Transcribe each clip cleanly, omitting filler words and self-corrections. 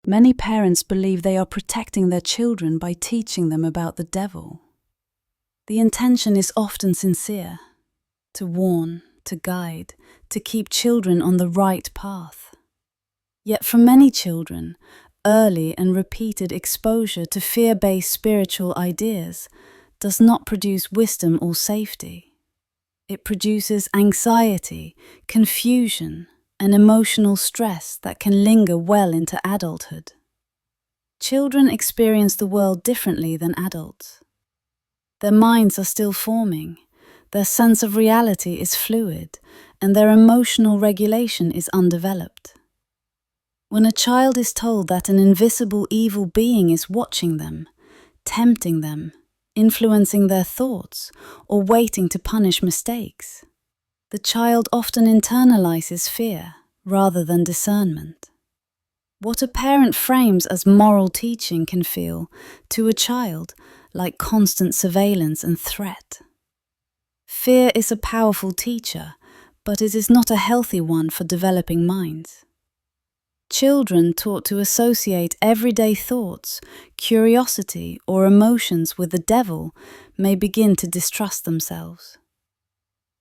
Many parents believe they are protecting their children by teaching them about the devil. The intention is often sincere, to warn, to guide, to keep children on the right path. Yet for many children, early and repeated exposure to fear-based spiritual ideas does not produce wisdom or safety. It produces anxiety, confusion, and emotional stress that can linger well into adulthood. Children experience the world differently than adults. Their minds are still forming, their sense of reality is fluid, and their emotional regulation is undeveloped. When a child is told that an invisible evil being is watching them, tempting them, influencing their thoughts, or waiting to punish mistakes, the child often internalizes fear rather than discernment. What a parent frames as moral teaching can feel, to a child, like constant surveillance and threat. Fear is a powerful teacher, but it is not a healthy one for developing minds. Children taught to associate everyday thoughts, curiosity, or emotions with the devil may begin to distrust themselves.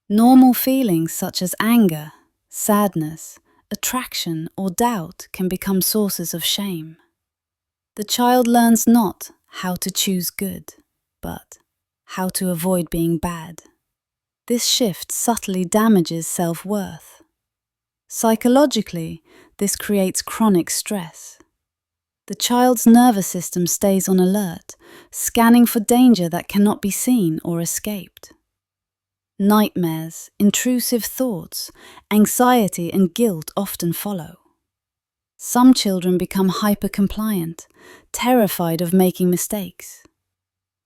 Normal feelings such as anger, sadness, attraction, or doubt can become sources of shame. The child learns not how to choose good, but how to avoid being bad. This shift subtly damages self-worth. Psychologically, this creates chronic stress. The child's nervous system stays on alert, scanning for danger that cannot be seen or escaped. Nightmares, intrusive thoughts, anxiety and guilt often follow. Some children become hyper-compliant, terrified of making mistakes.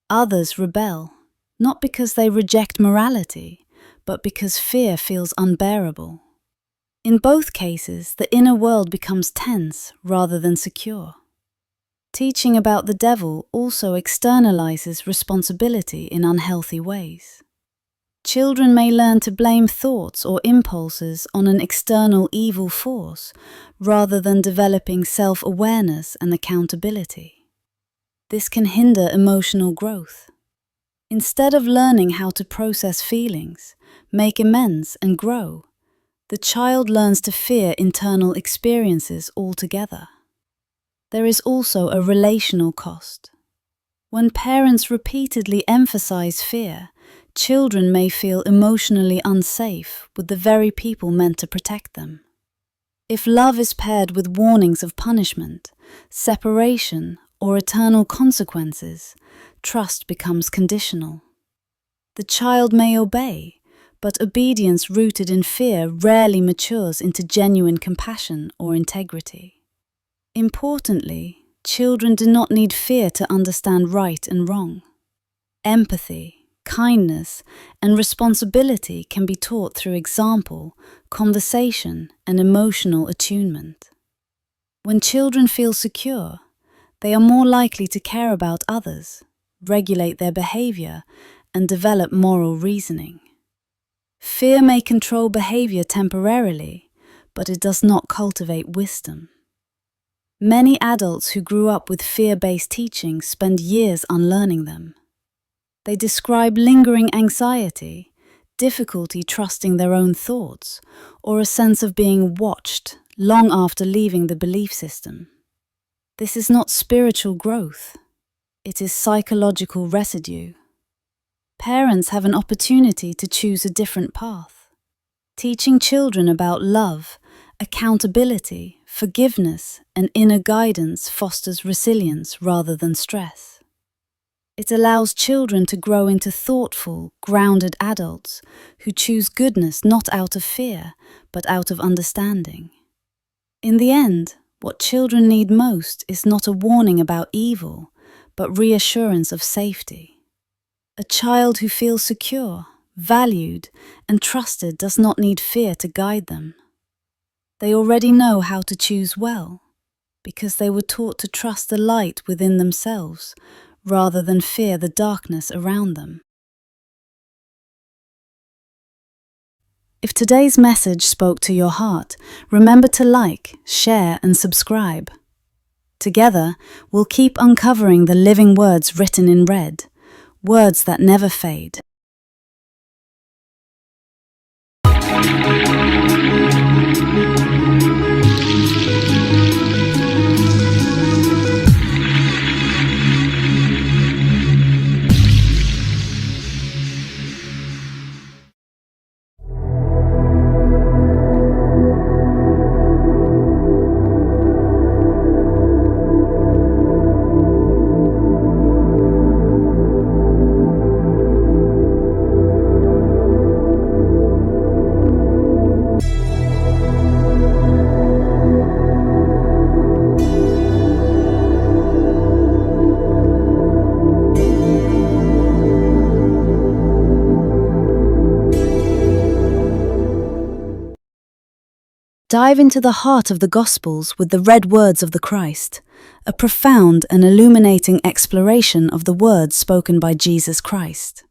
Others rebel, not because they reject morality, but because fear feels unbearable. In both cases, the inner world becomes tense rather than secure. Teaching about the devil also externalizes responsibility in unhealthy ways. Children may learn to blame thoughts or impulses on an external evil force rather than developing self-awareness and accountability. This can hinder emotional growth. Instead of learning how to process feelings, make amends and grow, the child learns to fear internal experiences altogether. There is also a relational cost. When parents repeatedly emphasize fear, children may feel emotionally unsafe with the very people meant to protect them. If love is paired with warnings of punishment, separation, or eternal consequences, trust becomes conditional. The child may obey, but obedience rooted in fear rarely matures into genuine compassion or integrity. Importantly, children do not need fear to understand right and wrong. Empathy, kindness, and responsibility can be taught through example, conversation, and emotional attunement. When children feel secure, they are more likely to care about others, regulate their behavior, and develop moral reasoning. Fear may control behavior temporarily, but it does not cultivate wisdom. Many adults who grew up with fear-based teachings spend years unlearning them. They describe lingering anxiety, difficulty trusting their own thoughts, or a sense of being watched long after leaving the belief system. This is not spiritual growth. It is psychological residue. Parents have an opportunity to choose a different path. Teaching children about love, accountability, forgiveness, and inner guidance fosters resilience rather than stress. It allows children to grow into thoughtful, grounded adults who choose goodness not out of fear, but out of understanding. In the end, what children need most is not a warning about evil, but reassurance of safety. A child who feels secure, valued, and trusted does not need fear to guide them. They already know how to choose well, because they were taught to trust the light within themselves, rather than fear the darkness around them. If today's message spoke to your heart, remember to like, share, and subscribe. Together, we'll keep uncovering the living words written in red, words that never fade. Dive into the heart of the Gospels with the red words of the Christ, a profound and illuminating exploration of the words spoken by Jesus Christ.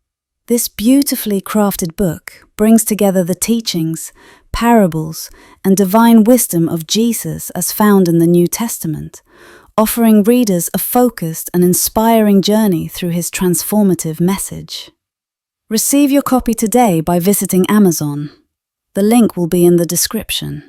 This beautifully crafted book brings together the teachings, parables, and divine wisdom of Jesus as found in the New Testament, offering readers a focused and inspiring journey through his transformative message. Receive your copy today by visiting Amazon. The link will be in the description.